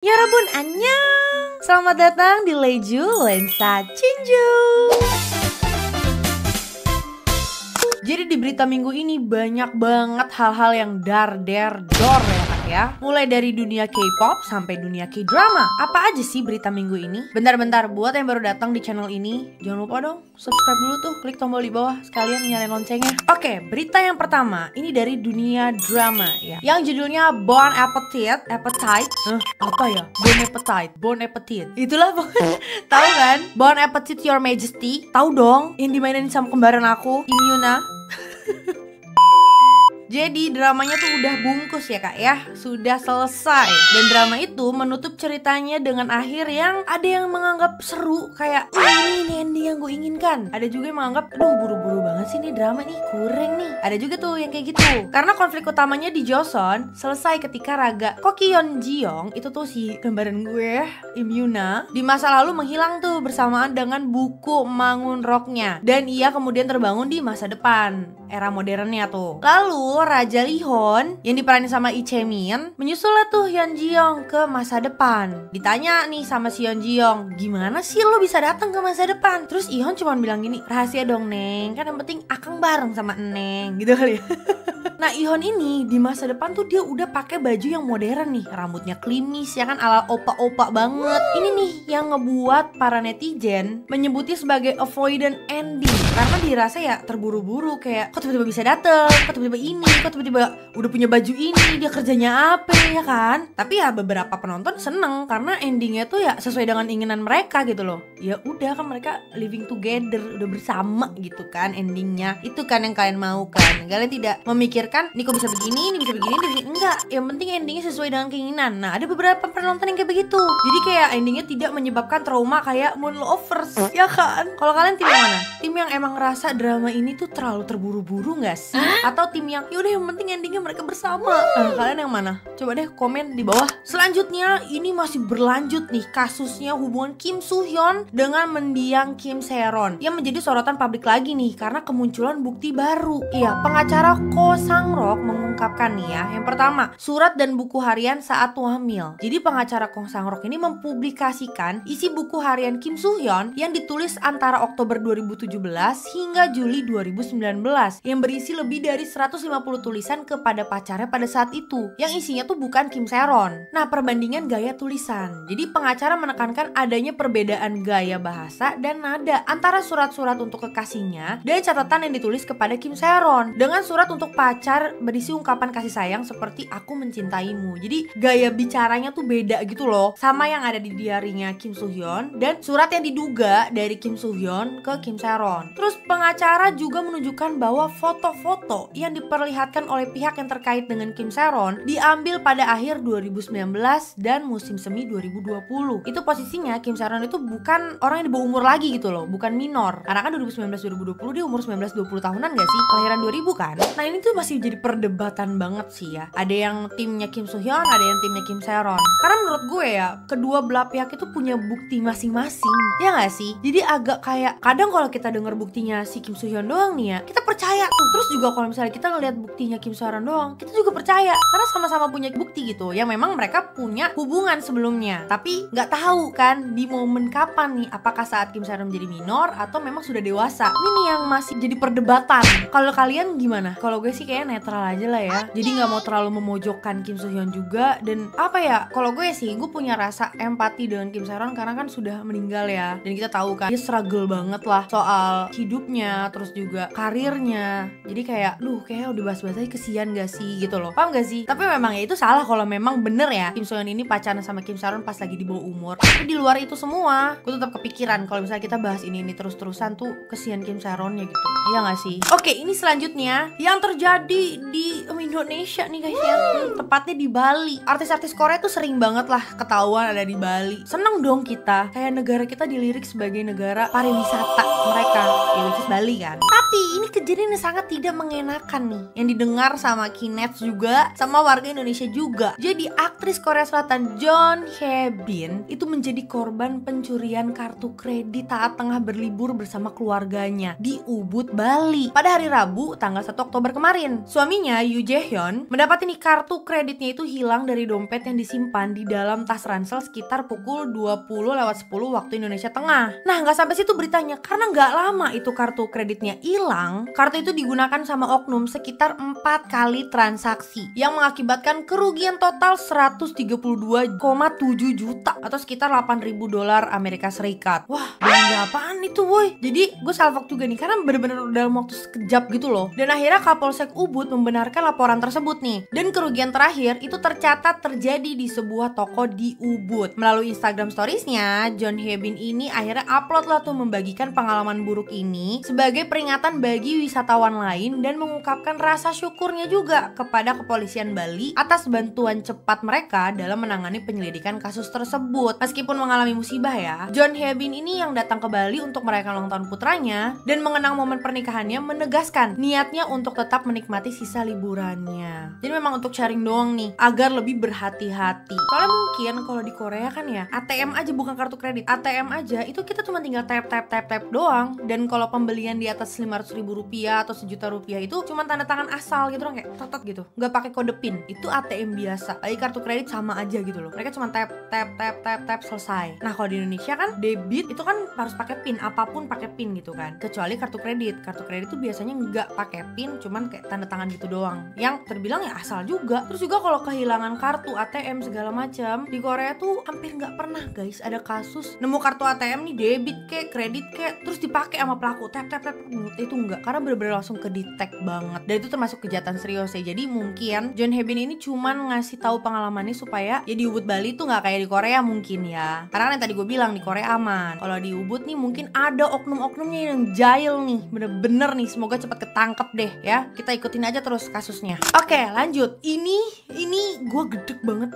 Yorobun, annyeong! Selamat datang di Leju Lensa Chinju. Jadi di berita minggu ini banyak banget hal-hal yang dar-der-dor ya kak ya. Mulai dari dunia K-pop sampai dunia K-drama. Apa aja sih berita minggu ini? Bentar-bentar, buat yang baru datang di channel ini, jangan lupa dong subscribe dulu tuh, klik tombol di bawah, sekalian nyalain loncengnya. Oke, berita yang pertama, ini dari dunia drama ya, yang judulnya Bon Appetit. Apa ya? Bon Appetit. Itulah pokoknya. Tahu kan? Bon Appetit Your Majesty. Tahu dong, yang dimainin sama kembaran aku, Im Yuna. Jadi dramanya tuh udah bungkus ya kak ya, sudah selesai. Dan drama itu menutup ceritanya dengan akhir yang ada yang menganggap seru, kayak ini ending yang gue inginkan. Ada juga yang menganggap, aduh buru-buru banget sih nih drama nih, kurang nih. Ada juga tuh yang kayak gitu. Karena konflik utamanya di Joseon selesai ketika Raga Kokyeon Jiyoung, itu tuh si gambaran gue, Im Yuna, di masa lalu menghilang tuh bersamaan dengan buku Mangun Rocknya. Dan ia kemudian terbangun di masa depan, era modernnya tuh. Lalu Raja Lihon yang diperankan sama Lee Chae-min menyusul tuh Hyun Ji-young ke masa depan. Ditanya nih sama si Hyun Ji-young, gimana sih lo bisa datang ke masa depan? Terus Ihon cuma bilang gini, rahasia dong Neng, kan yang penting akang bareng sama Neng, gitu kali ya. Nah Ihon ini di masa depan tuh dia udah pakai baju yang modern nih, rambutnya klimis ya kan, ala opa-opa banget. Ini nih yang ngebuat para netizen menyebutnya sebagai avoidant ending, karena dirasa ya terburu-buru, kayak kok tiba-tiba bisa dateng, kok tiba-tiba ini, kok tiba-tiba udah punya baju ini, dia kerjanya apa ya kan. Tapi ya beberapa penonton seneng karena endingnya tuh ya sesuai dengan inginan mereka gitu loh. Ya udah kan mereka living together, udah bersama gitu kan endingnya. Itu kan yang kalian mau kan. Kalian tidak memikirkan nih kok bisa begini, ini bisa begini, enggak. Yang penting endingnya sesuai dengan keinginan. Nah ada beberapa penonton yang kayak begitu. Jadi kayak endingnya tidak menyebabkan trauma kayak Moon Lovers ya kan. Kalau kalian tim yang mana? Tim yang emang ngerasa drama ini tuh terlalu terburu-buru gak sih? Atau tim yang yaudah yang penting endingnya mereka bersama? Kalian yang mana? Coba deh komen di bawah. Selanjutnya ini masih berlanjut nih kasusnya hubungan Kim Soo Hyun dengan mendiang Kim Se-ron yang menjadi sorotan publik lagi nih karena kemunculan bukti baru. Iya, pengacara Ko Sang-rok mengungkapkan nih ya, yang pertama, surat dan buku harian saat hamil. Jadi pengacara Ko Sang-rok ini mempublikasikan isi buku harian Kim Soo Hyun yang ditulis antara Oktober 2017 hingga Juli 2019 yang berisi lebih dari 150 tulisan kepada pacarnya pada saat itu, yang isinya tuh bukan Kim Se-ron. Nah, perbandingan gaya tulisan. Jadi pengacara menekankan adanya perbedaan gaya bahasa dan nada antara surat-surat untuk kekasihnya dan catatan yang ditulis kepada Kim Se-ron dengan surat untuk pacar berisi ungkapan kasih sayang seperti aku mencintaimu. Jadi gaya bicaranya tuh beda gitu loh, sama yang ada di diarinya Kim Soo Hyun dan surat yang diduga dari Kim Soo Hyun ke Kim Se-ron. Terus pengacara juga menunjukkan bahwa foto-foto yang diperlihatkan oleh pihak yang terkait dengan Kim Se-ron diambil pada akhir 2019 dan musim semi 2020. Itu posisinya Kim Se-ron itu bukan orang yang di bawah umur lagi gitu loh, bukan minor. Karena kan 2019-2020 dia umur 19-20 tahunan gak sih? Kelahiran 2000 kan? Nah ini tuh masih jadi perdebatan banget sih ya. Ada yang timnya Kim Soo Hyun, ada yang timnya Kim Se-ron. Karena menurut gue ya, kedua belah pihak itu punya bukti masing-masing. Ya gak sih? Jadi agak kayak kadang kalau kita denger buktinya si Kim Soo Hyun doang nih ya, kita percaya tuh. Terus juga kalau misalnya kita ngeliat buktinya Kim Se-ron doang, kita juga percaya karena sama-sama punya bukti gitu. Yang memang mereka punya hubungan sebelumnya, tapi nggak tahu kan di momen kapan nih, apakah saat Kim Se-ron menjadi minor atau memang sudah dewasa. Ini nih yang masih jadi perdebatan. Kalau kalian gimana? Kalau gue sih kayaknya netral aja lah ya. Jadi nggak mau terlalu memojokkan Kim Soo Hyun juga. Dan apa ya? Kalau gue sih, gue punya rasa empati dengan Kim Se-ron karena kan sudah meninggal ya. Dan kita tahu kan dia struggle banget lah soal hidupnya, terus juga karirnya. Jadi kayak, kayak udah bahas-bahas aja kesian gak sih gitu loh. Paham gak sih? Tapi memang ya itu salah kalau memang bener ya Kim Soo Hyun ini pacaran sama Kim Se-ron pas lagi di bawah umur. Tapi di luar itu semua, gue tetap kepikiran kalau misalnya kita bahas ini terus-terusan tuh kesian Kim Se-ronnya gitu. Iya gak sih? Oke, ini selanjutnya yang terjadi di Indonesia nih guys ya. Tepatnya di Bali. Artis-artis Korea tuh sering banget lah ketahuan ada di Bali. Seneng dong kita, kayak negara kita dilirik sebagai negara pariwisata mereka, ya which is Bali kan. Tapi ini kejadian yang sangat tidak mengenakan nih, yang didengar sama Kinets juga, sama warga Indonesia juga. Jadi aktris Korea Selatan John Hye-bin itu menjadi korban pencurian kartu kredit saat tengah berlibur bersama keluarganya di Ubud, Bali pada hari Rabu tanggal 1 Oktober kemarin. Suaminya Yu Yoo Jae-hyun mendapati nih kartu kreditnya itu hilang dari dompet yang disimpan di dalam tas ransel sekitar pukul 20:10 waktu Indonesia Tengah. Nah, nggak sampai situ beritanya, karena nggak lama itu kartu kreditnya hilang. Kartu itu digunakan sama oknum sekitar 4 kali transaksi yang mengakibatkan kerugian total 132,7 juta atau sekitar $8.000 Amerika Serikat. Wah, belanja apaan itu boy? Jadi gue salvok juga nih karena bener-bener dalam waktu sekejap gitu loh. Dan akhirnya Kapolsek Ubud membenarkan laporan tersebut nih. Dan kerugian terakhir itu tercatat terjadi di sebuah toko di Ubud. Melalui Instagram storiesnya, John Hyebin ini akhirnya upload lah tuh membagikan pengalaman buruk ini sebagai peringatan bagi wisatawan lain dan mengungkapkan rasa syukurnya juga kepada kepolisian Bali atas bantuan cepat mereka dalam menangani penyelidikan kasus tersebut. Meskipun mengalami musibah ya, John Hyebin ini yang datang ke Bali untuk merayakan ulang tahun putranya dan mengenang momen pernikahannya menegaskan niatnya untuk tetap menikmati sisa liburannya. Jadi memang untuk sharing doang nih, agar lebih berhati-hati. Soalnya mungkin kalau di Korea kan ya, ATM aja bukan kartu kredit, ATM aja itu kita cuma tinggal tap doang. Dan kalau pembelian di atas 500.000 rupiah atau 1 juta rupiah itu cuma tanda tangan asal gitu dong, kayak tetet gitu, nggak pakai kode PIN. Itu ATM biasa. Lagi kartu kredit sama aja gitu loh. Mereka cuma tap selesai. Nah kalau di Indonesia kan debit itu kan harus pakai PIN, apapun pakai PIN gitu kan. Kecuali kartu kredit. Kartu kredit tuh biasanya nggak pakai PIN, cuman kayak tanda tangan gitu doang. Yang terbilang ya asal juga. Terus juga kalau kehilangan kartu ATM segala macam di Korea tuh hampir nggak pernah guys ada kasus nemu kartu ATM nih debit kek, kredit kek, terus dipakai sama pelaku tap itu enggak, karena bener-bener langsung ke detect banget. Dan itu termasuk kejahatan serius ya. Jadi mungkin John Hyebin ini cuman ngasih tahu pengalamannya supaya ya di Ubud Bali tuh nggak kayak di Korea mungkin ya. Karena kan yang tadi gue bilang di Korea aman. Kalau di Ubud nih mungkin ada oknum-oknumnya yang jahil nih, bener-bener nih. Semoga cepat ketangkep deh ya. Kita ikutin aja terus kasusnya. Oke, lanjut. Ini gue gedek banget.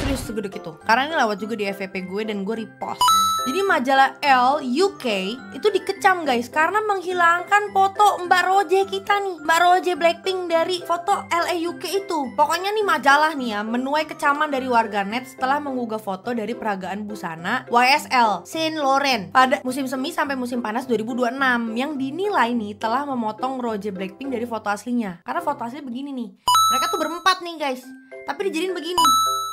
Serius segedek itu. Karena ini lewat juga di FYP gue dan gue repost. Jadi majalah Elle UK itu dikecam guys karena menghilangkan foto Mbak Roje kita nih, Mbak Roje Blackpink dari foto LA UK itu. Pokoknya nih majalah nih ya menuai kecaman dari warganet setelah mengunggah foto dari peragaan busana YSL Saint Laurent pada musim semi sampai musim panas 2026 yang dinilai nih telah memotong Roje Blackpink dari foto aslinya. Karena foto aslinya begini nih. Mereka tuh berempat nih guys, tapi dijadiin begini,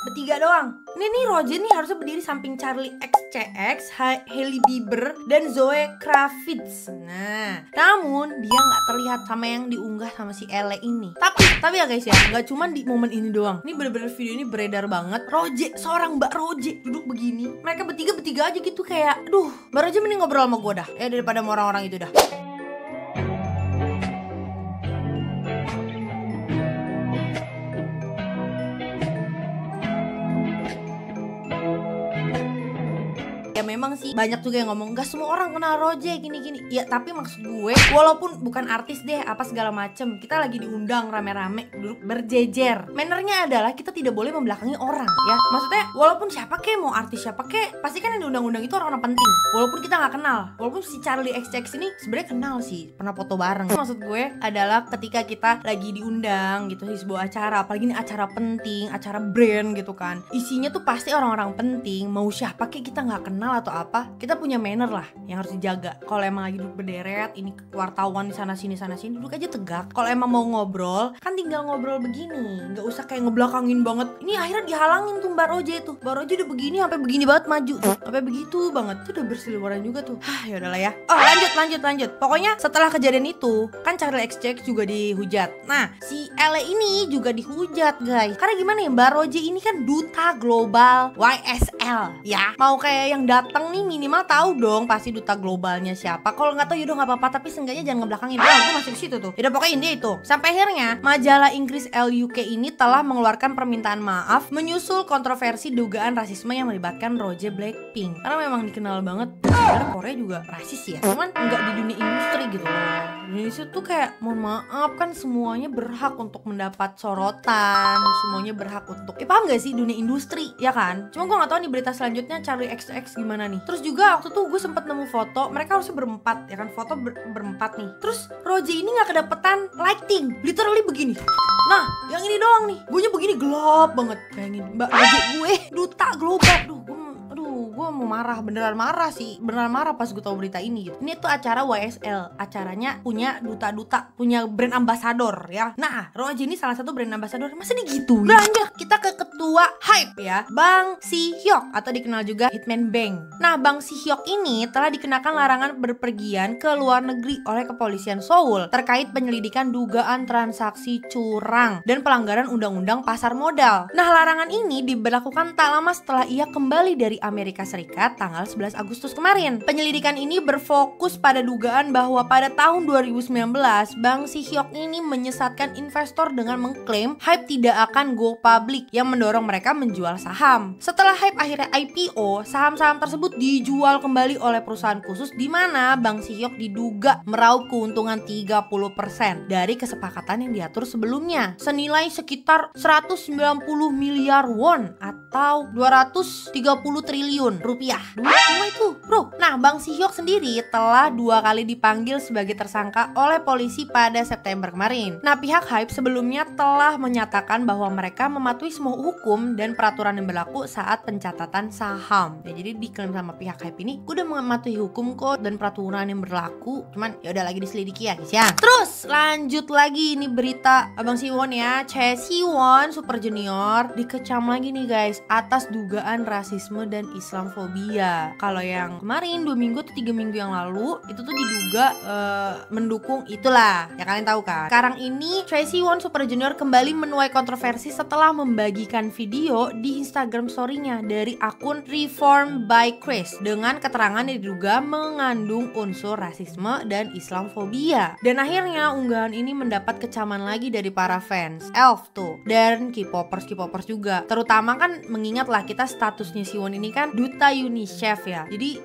bertiga doang. Ini nih Roje nih harusnya berdiri samping Charlie XCX, Hailey Bieber, dan Zoe Kravitz. Nah, namun dia nggak terlihat sama yang diunggah sama si Ele ini. Tapi ya guys ya, nggak cuma di momen ini doang. Ini bener-bener video ini beredar banget. Roje, seorang Mbak Roje duduk begini. Mereka bertiga aja gitu kayak, aduh, Mbak Roje mending ngobrol sama gue dah, ya daripada sama orang-orang itu dah. Ya memang sih banyak juga yang ngomong gak semua orang kenal Roje gini-gini. Ya tapi maksud gue walaupun bukan artis deh apa segala macem, kita lagi diundang rame-rame duduk berjejer. Mannernya adalah kita tidak boleh membelakangi orang ya. Maksudnya walaupun siapa kek, mau artis siapa kek, pasti kan yang diundang-undang itu orang-orang penting. Walaupun kita gak kenal. Walaupun si Charlie XCX ini sebenarnya kenal sih, pernah foto bareng. Maksud gue adalah ketika kita lagi diundang gitu di sebuah acara, apalagi ini acara penting, acara brand gitu kan, isinya tuh pasti orang-orang penting. Mau siapa kek kita gak kenal atau apa, kita punya manner lah yang harus dijaga. Kalau emang lagi duduk berderet, ini wartawan di sana sini duduk aja tegak. Kalau emang mau ngobrol, kan tinggal ngobrol begini, nggak usah kayak ngebelakangin banget. Ini akhirnya dihalangin tuh Mbak Roje tuh. Mbak Roje udah begini sampai begini banget maju, sampai begitu banget. Itu udah berseliweran juga tuh. Ya udahlah ya. Oh lanjut. Pokoknya setelah kejadian itu, kan Charlie XCX juga dihujat. Nah, si Ele ini juga dihujat guys. Karena gimana ya, Mbak Roje ini kan duta global YSL ya. Mau kayak yang datang nih minimal tahu dong pasti duta globalnya siapa. Kalau nggak tahu yaudah nggak apa-apa, tapi seenggaknya jangan ngebelakangin. Gue masih di situ tuh. Yaudah pokoknya intinya itu. Sampai akhirnya majalah Inggris Elle UK ini telah mengeluarkan permintaan maaf menyusul kontroversi dugaan rasisme yang melibatkan Roje Blackpink. Karena memang dikenal banget. Karena Korea juga rasis ya. Cuman nggak di dunia industri gitu loh. Indonesia tuh kayak mohon maaf kan semuanya berhak untuk mendapat sorotan, semuanya berhak untuk paham gak sih dunia industri ya kan. Cuma gue nggak tahu nih berita selanjutnya Charlie XCX gimana nih. Terus juga waktu tuh gue sempet nemu foto mereka harusnya berempat ya kan, foto berempat nih. Terus Roje ini nggak kedapetan lighting, literally begini. Nah yang ini doang nih, gue nya begini gelap banget. Bayangin Mbak Roje gue duta global. Aduh gue mau marah, beneran marah sih, beneran marah pas gue tahu berita ini gitu. Ini tuh acara YSL, acaranya punya duta-duta, punya brand ambassador ya. Nah, Roji ini salah satu brand ambassador, masa digituin? Lanjut kita ke ketua Hype ya, Bang Si-hyuk atau dikenal juga Hitman Bang. Nah, Bang Si-hyuk ini telah dikenakan larangan berpergian ke luar negeri oleh kepolisian Seoul terkait penyelidikan dugaan transaksi curang dan pelanggaran undang-undang pasar modal. Nah, larangan ini diberlakukan tak lama setelah ia kembali dari Amerika Serikat tanggal 11 Agustus kemarin. Penyelidikan ini berfokus pada dugaan bahwa pada tahun 2019 Bang Si-hyuk ini menyesatkan investor dengan mengklaim Hype tidak akan go public yang mendorong mereka menjual saham. Setelah Hype akhirnya IPO, saham-saham tersebut dijual kembali oleh perusahaan khusus di mana Bang Si-hyuk diduga meraup keuntungan 30% dari kesepakatan yang diatur sebelumnya, senilai sekitar 190 miliar won atau 230 triliun rupiah. Duit semua itu, bro. Nah, Bang Si-hyuk sendiri telah 2 kali dipanggil sebagai tersangka oleh polisi pada September kemarin. Nah, pihak Hype sebelumnya telah menyatakan bahwa mereka mematuhi semua hukum dan peraturan yang berlaku saat pencatatan saham. Ya, jadi diklaim sama pihak Hype ini, gue udah mematuhi hukum kok dan peraturan yang berlaku. Cuman ya udah lagi diselidiki ya, guys ya. Terus lanjut lagi ini berita Abang Siwon ya, Chae Siwon Super Junior dikecam lagi nih guys atas dugaan rasisme dan Islamfobia. Kalau yang kemarin 2 minggu atau 3 minggu yang lalu itu tuh diduga mendukung itulah ya, kalian tahu kan. Sekarang ini Chae Siwon Super Junior kembali menuai kontroversi setelah membagikan video di Instagram story-nya dari akun Reform by Chris dengan keterangan yang diduga mengandung unsur rasisme dan Islamfobia. Dan akhirnya unggahan ini mendapat kecaman lagi dari para fans ELF tuh dan K-popers juga. Terutama kan mengingatlah kita statusnya Siwon ini kan duta UNICEF ya. Jadi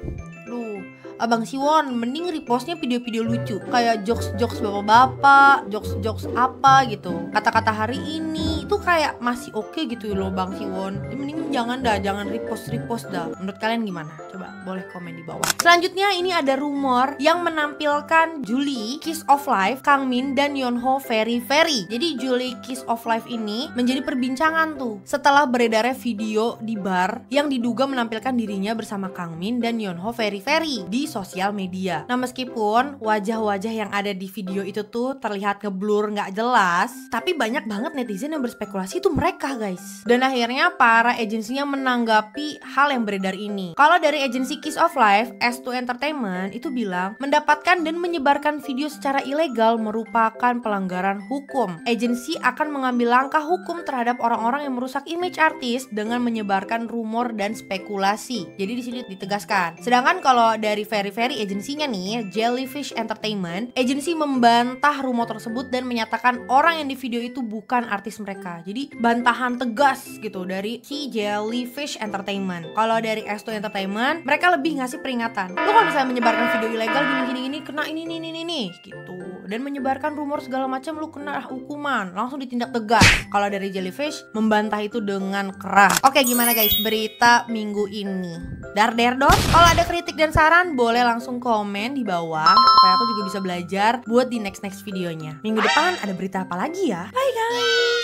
Abang Siwon mending repostnya video-video lucu kayak jokes bapak-bapak, jokes apa gitu, kata-kata hari ini itu kayak masih oke gitu loh Bang Siwon. Jadi mending jangan repost dah. Menurut kalian gimana? Coba boleh komen di bawah. Selanjutnya ini ada rumor yang menampilkan Julie Kiss of Life, Kang Min dan Yeonho Very. Jadi Julie Kiss of Life ini menjadi perbincangan tuh setelah beredarnya video di bar yang diduga menampilkan dirinya bersama Kang Min dan Yeonho Very di sosial media. Nah, meskipun wajah-wajah yang ada di video itu tuh terlihat ngeblur nggak jelas, tapi banyak banget netizen yang berspekulasi itu mereka guys. Dan akhirnya para agensinya menanggapi hal yang beredar ini. Kalau dari agensi Kiss of Life, S2 Entertainment itu bilang mendapatkan dan menyebarkan video secara ilegal merupakan pelanggaran hukum. Agensi akan mengambil langkah hukum terhadap orang-orang yang merusak image artis dengan menyebarkan rumor dan spekulasi. Jadi di sini ditegaskan. Sedangkan kalau dari Very agensinya nih, Jellyfish Entertainment, agensi membantah rumor tersebut dan menyatakan orang yang di video itu bukan artis mereka. Jadi bantahan tegas gitu dari si Jellyfish Entertainment. Kalau dari S2 Entertainment, mereka lebih ngasih peringatan. Lu kalau misalnya menyebarkan video ilegal gini kena ini gitu. Dan menyebarkan rumor segala macam lu kena hukuman, langsung ditindak tegas. Kalau dari Jellyfish membantah itu dengan keras. Oke, gimana guys berita minggu ini? Dar dong. Kalau ada kritik dan saran boleh langsung komen di bawah supaya aku juga bisa belajar buat di next videonya. Minggu depan ada berita apa lagi ya? Bye guys.